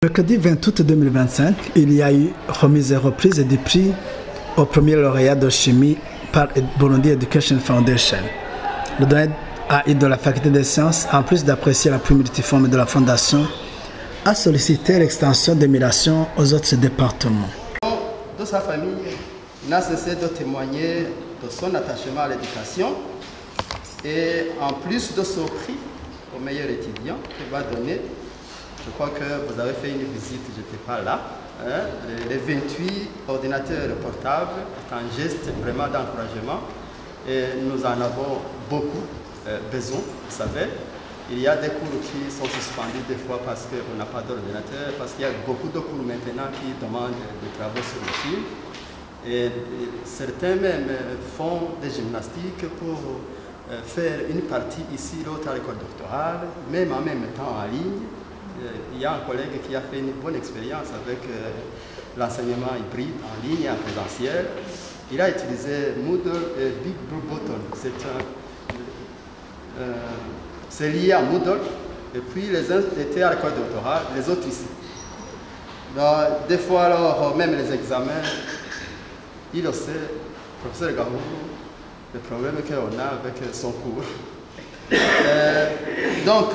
Le mercredi 20 août 2025, il y a eu remise et reprise du prix au premier lauréat de chimie par Burundi Education Foundation. Le doyen de la faculté des sciences, en plus d'apprécier la prix multiforme de la fondation, a sollicité l'extension d'émulation aux autres départements. De sa famille n'a cessé de témoigner de son attachement à l'éducation et en plus de son prix au meilleur étudiant qu'il va donner. Je crois que vous avez fait une visite, je n'étais pas là. Les 28 ordinateurs portables, c'est un geste vraiment d'encouragement et nous en avons beaucoup besoin, vous savez. Il y a des cours qui sont suspendus des fois parce qu'on n'a pas d'ordinateur, parce qu'il y a beaucoup de cours maintenant qui demandent des travaux sur le fil. Et certains même font des gymnastiques pour faire une partie ici, l'autre à l'école doctorale, même en même temps en ligne. Il y a un collègue qui a fait une bonne expérience avec l'enseignement hybride en ligne et en présentiel. Il a utilisé Moodle et Big Blue Button. C'est lié à Moodle. Et puis les uns étaient à l'école doctorale, les autres ici. Donc, des fois, alors, même les examens, il le sait, professeur Gahou, le problème qu'on a avec son cours. Donc,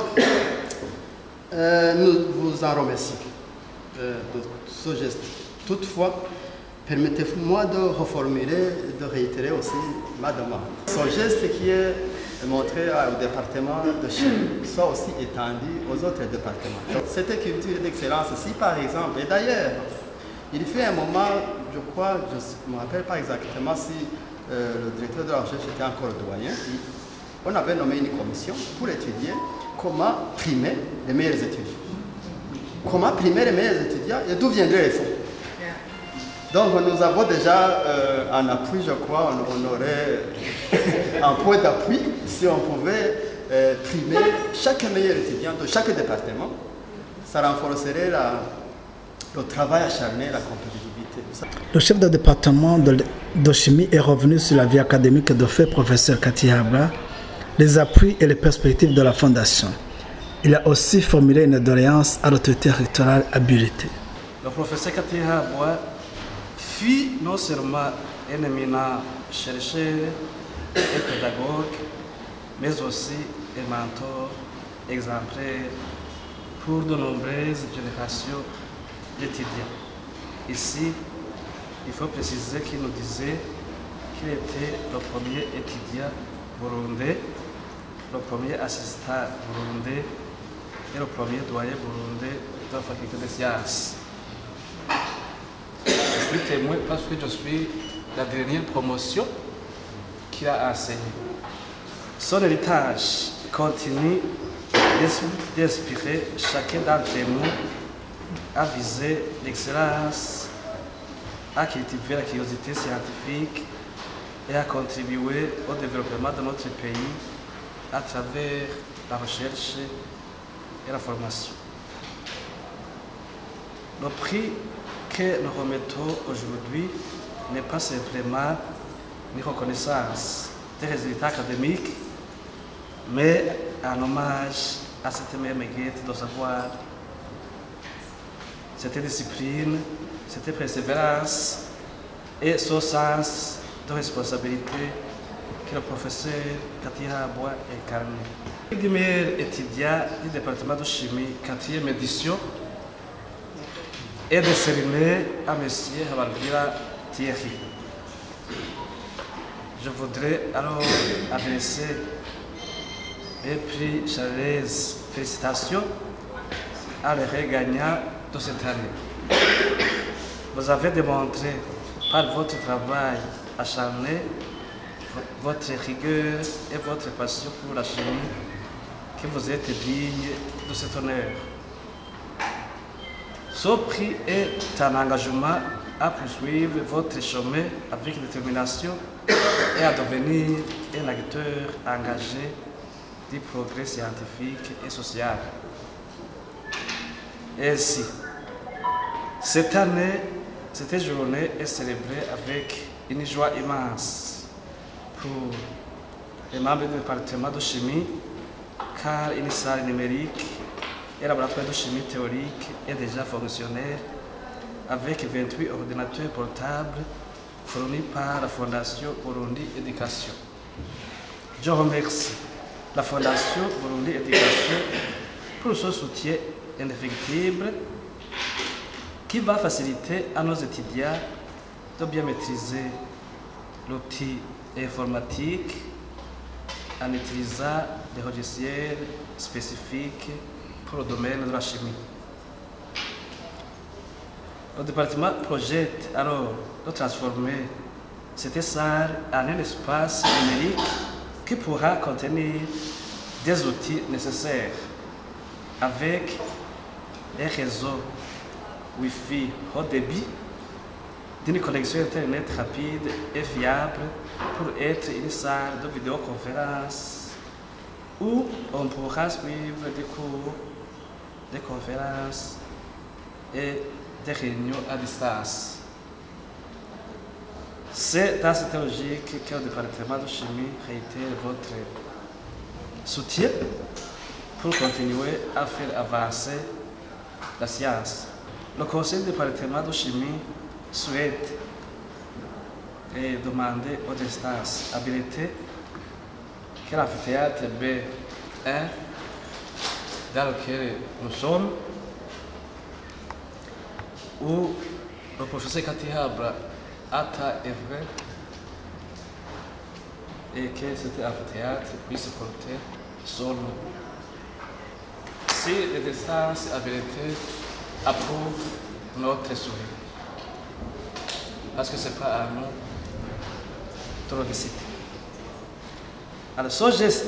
nous vous en remercions de ce geste. Toutefois, permettez-moi de reformuler et de réitérer aussi ma demande. Ce geste qui est montré au département de chimie soit aussi étendu aux autres départements. Donc, cette culture d'excellence, si par exemple, et d'ailleurs, il fait un moment, je crois, je ne me rappelle pas exactement si le directeur de la recherche était encore doyen, on avait nommé une commission pour étudier comment primer les meilleurs étudiants. Comment primer les meilleurs étudiants et d'où viendraient les fonds. Donc nous avons déjà un appui, je crois, on aurait un point d'appui si on pouvait primer chaque meilleur étudiant de chaque département. Ça renforcerait le travail acharné, la compétitivité. Le chef de département de chimie est revenu sur la vie académique de feu professeur Katy Habwa, les appuis et les perspectives de la fondation. Il a aussi formulé une doléance à l'autorité rectorale habilitée. Le professeur Katy Habwa fut non seulement un éminent chercheur et pédagogue, mais aussi un mentor exemplaire pour de nombreuses générations d'étudiants. Ici, il faut préciser qu'il nous disait qu'il était le premier étudiant burundais, le premier assistant burundais et le premier doyen burundais de la faculté des sciences. Je suis témoin parce que je suis la dernière promotion qu'il a enseignée. Son héritage continue d'inspirer chacun d'entre nous à viser l'excellence, à cultiver la curiosité scientifique et à contribuer au développement de notre pays à travers la recherche et la formation. Le prix que nous remettons aujourd'hui n'est pas simplement une reconnaissance des résultats académiques, mais un hommage à cette même guette de savoir, cette discipline, cette persévérance et ce sens de responsabilité que le professeur Katy Habwa incarne. Le meilleur étudiant du département de chimie, 4e édition, est décerné à M. Habargira Thierry. Je voudrais alors adresser un prix chaleureuse félicitations à l'heureux gagnant de cette année. Vous avez démontré par votre travail acharné, votre rigueur et votre passion pour la chimie que vous êtes digne de cet honneur. Ce prix est un engagement à poursuivre votre chemin avec détermination et à devenir un acteur engagé du progrès scientifique et social. Ainsi, cette année, cette journée est célébrée avec une joie immense pour les membres du département de chimie, car une salle numérique et laboratoire de chimie théorique est déjà fonctionnel avec 28 ordinateurs portables fournis par la Fondation Burundi Éducation. Je remercie la Fondation Burundi Éducation pour son soutien indéfectible qui va faciliter à nos étudiants de bien maîtriser l'outil informatique en utilisant des logiciels spécifiques pour le domaine de la chimie. Le département projette alors de transformer cette salle en un espace numérique qui pourra contenir des outils nécessaires avec un réseau Wi-Fi haut débit d'une connexion Internet rapide et fiable pour être une salle de vidéoconférence où on pourra suivre des cours, des conférences et des réunions à distance. C'est dans cette logique que le département de chimie réitère votre soutien pour continuer à faire avancer la science. Le conseil du département de chimie souhaite et demander aux instances habilitées que l'amphithéâtre B1 dans lequel nous sommes, où le professeur Katihabra a œuvré et que cet amphithéâtre puisse porter son nom. Si les instances habilitées approuvent notre souhait, parce que ce n'est pas à nous de le décider. Alors, ce geste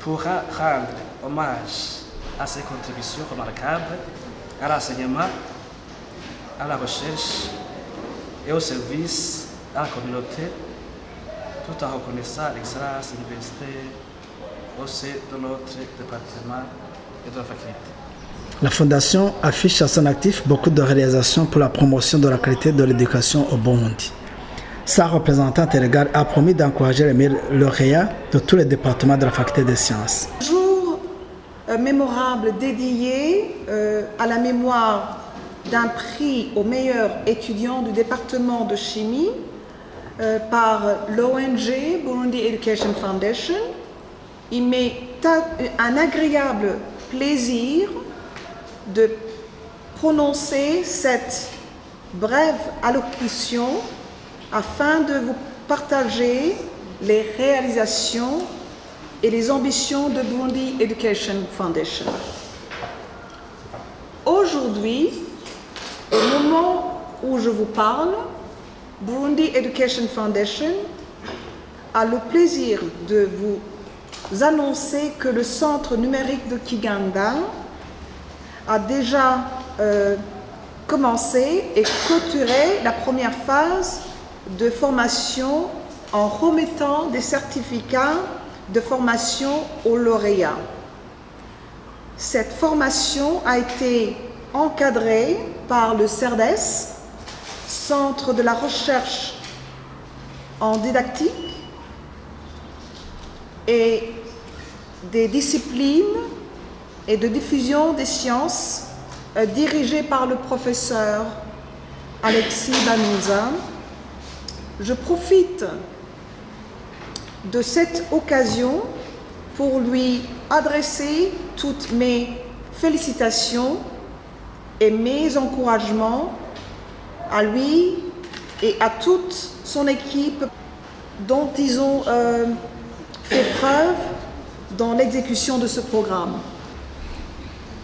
pourra rendre hommage à ses contributions remarquables à l'enseignement, à la recherche et au service à la communauté, tout en reconnaissant l'excellence universitaire au sein de notre département et de la faculté. La Fondation affiche à son actif beaucoup de réalisations pour la promotion de la qualité de l'éducation au Burundi. Sa représentante Eregar a promis d'encourager les lauréats de tous les départements de la faculté des sciences. Jour mémorable dédié à la mémoire d'un prix aux meilleurs étudiants du département de chimie par l'ONG Burundi Education Foundation. Il m'est un agréable plaisir de prononcer cette brève allocution afin de vous partager les réalisations et les ambitions de Burundi Education Foundation. Aujourd'hui, au moment où je vous parle, Burundi Education Foundation a le plaisir de vous annoncer que le centre numérique de Kiganda a déjà commencé et clôturé la première phase de formation en remettant des certificats de formation aux lauréats. Cette formation a été encadrée par le CERDES, Centre de la recherche en didactique et des disciplines et de diffusion des sciences, dirigé par le professeur Alexis Banouza. Je profite de cette occasion pour lui adresser toutes mes félicitations et mes encouragements à lui et à toute son équipe dont ils ont fait preuve dans l'exécution de ce programme.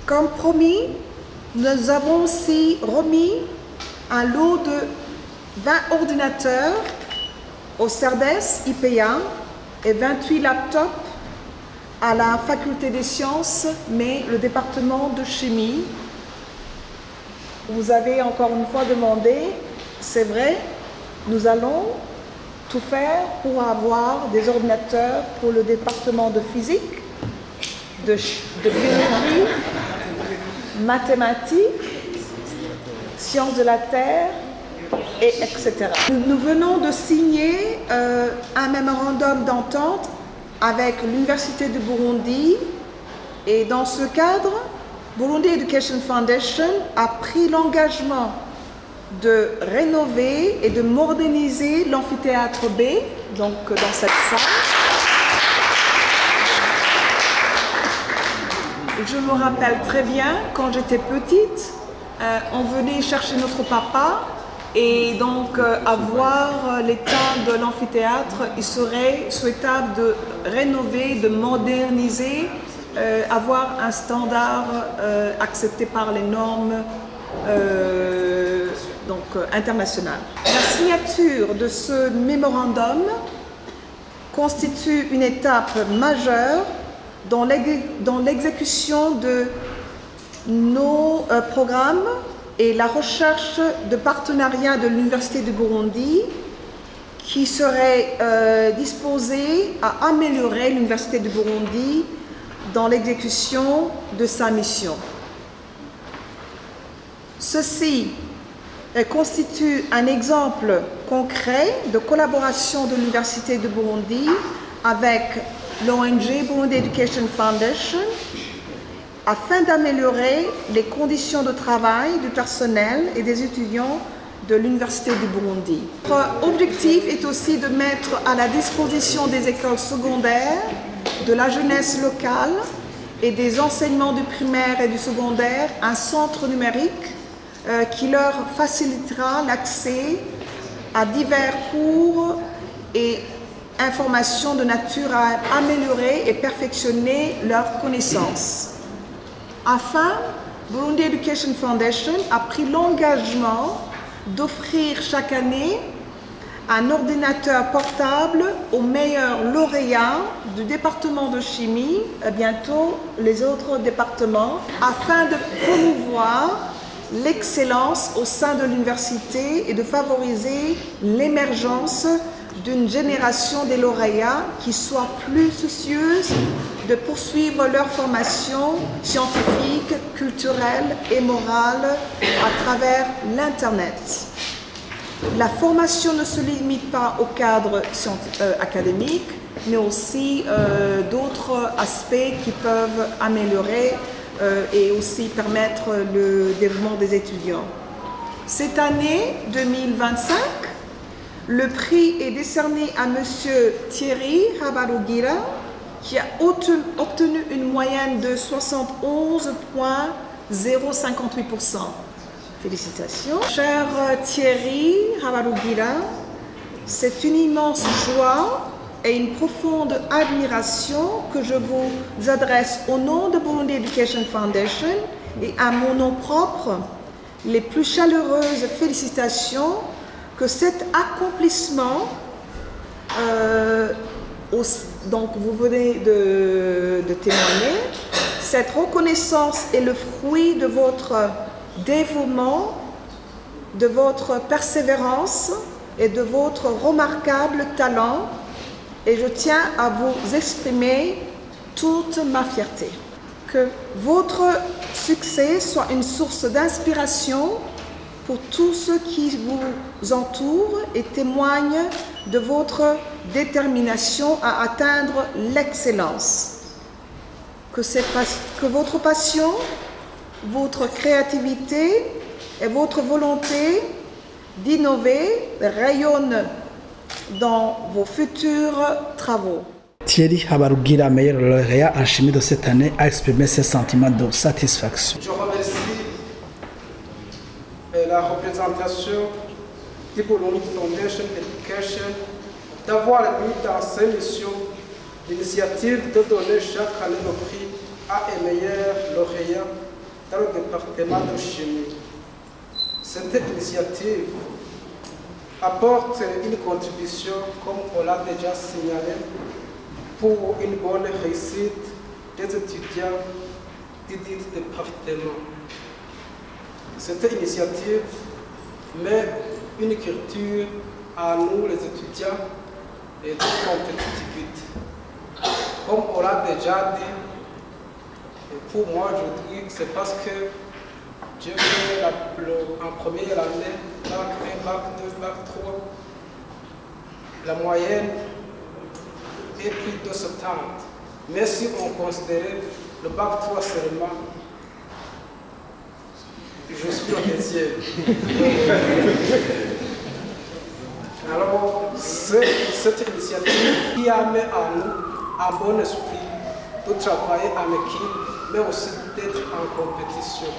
Comme promis, nous avons aussi remis un lot de 20 ordinateurs au CERDES IPA et 28 laptops à la faculté des sciences, mais le département de chimie. Vous avez encore une fois demandé, c'est vrai, nous allons tout faire pour avoir des ordinateurs pour le département de physique, de biologie, mathématiques, sciences de la terre, et etc. Nous venons de signer un mémorandum d'entente avec l'Université du Burundi et dans ce cadre, Burundi Education Foundation a pris l'engagement de rénover et de moderniser l'amphithéâtre B, donc dans cette salle. Je me rappelle très bien, quand j'étais petite, on venait chercher notre papa et donc à voir l'état de l'amphithéâtre, il serait souhaitable de rénover, de moderniser, avoir un standard accepté par les normes internationales. La signature de ce mémorandum constitue une étape majeure dans l'exécution de nos programmes et la recherche de partenariat de l'Université du Burundi qui serait disposée à améliorer l'Université du Burundi dans l'exécution de sa mission. Ceci constitue un exemple concret de collaboration de l'Université du Burundi avec l'ONG Burundi Education Foundation afin d'améliorer les conditions de travail du personnel et des étudiants de l'Université du Burundi. Notre objectif est aussi de mettre à la disposition des écoles secondaires, de la jeunesse locale et des enseignements du primaire et du secondaire un centre numérique qui leur facilitera l'accès à divers cours et informations de nature à améliorer et perfectionner leurs connaissances. Enfin, Burundi Education Foundation a pris l'engagement d'offrir chaque année un ordinateur portable aux meilleurs lauréats du département de chimie, et bientôt les autres départements, afin de promouvoir l'excellence au sein de l'université et de favoriser l'émergence d'une génération des lauréats qui soit plus soucieuse de poursuivre leur formation scientifique, culturelle et morale à travers l'Internet. La formation ne se limite pas au cadre académique, mais aussi d'autres aspects qui peuvent améliorer et aussi permettre le développement des étudiants. Cette année 2025, le prix est décerné à M. Thierry Habarugira, qui a obtenu une moyenne de 71,058%. Félicitations. Cher Thierry Habarugira, c'est une immense joie et une profonde admiration que je vous adresse au nom de Burundi Education Foundation et à mon nom propre, les plus chaleureuses félicitations que cet accomplissement, donc vous venez de témoigner, cette reconnaissance est le fruit de votre dévouement, de votre persévérance et de votre remarquable talent, et je tiens à vous exprimer toute ma fierté. Que votre succès soit une source d'inspiration pour tous ceux qui vous entourent et témoignent de votre détermination à atteindre l'excellence. Que votre passion, votre créativité et votre volonté d'innover rayonnent dans vos futurs travaux. Thierry Habarugira, meilleur lauréat en chimie de cette année, a exprimé ses sentiments de satisfaction. Je remercie la représentation du Burundi Foundation Education d'avoir mis dans ses missions l'initiative de donner chaque année le prix à un meilleur lauréat dans le département de chimie. Cette initiative apporte une contribution, comme on l'a déjà signalé, pour une bonne réussite des étudiants du département. Cette initiative met une culture à nous, les étudiants, et de compétitivité. Comme on l'a déjà dit, et pour moi, je dis que c'est parce que j'ai fait en première année, bac 1, bac 2, bac 3, la moyenne est plus de 70. Mais si on considérait le bac 3 seulement, Je suis le deuxième. Alors, cette initiative qui a mis à nous un bon esprit de travailler en équipe, mais aussi d'être en compétition.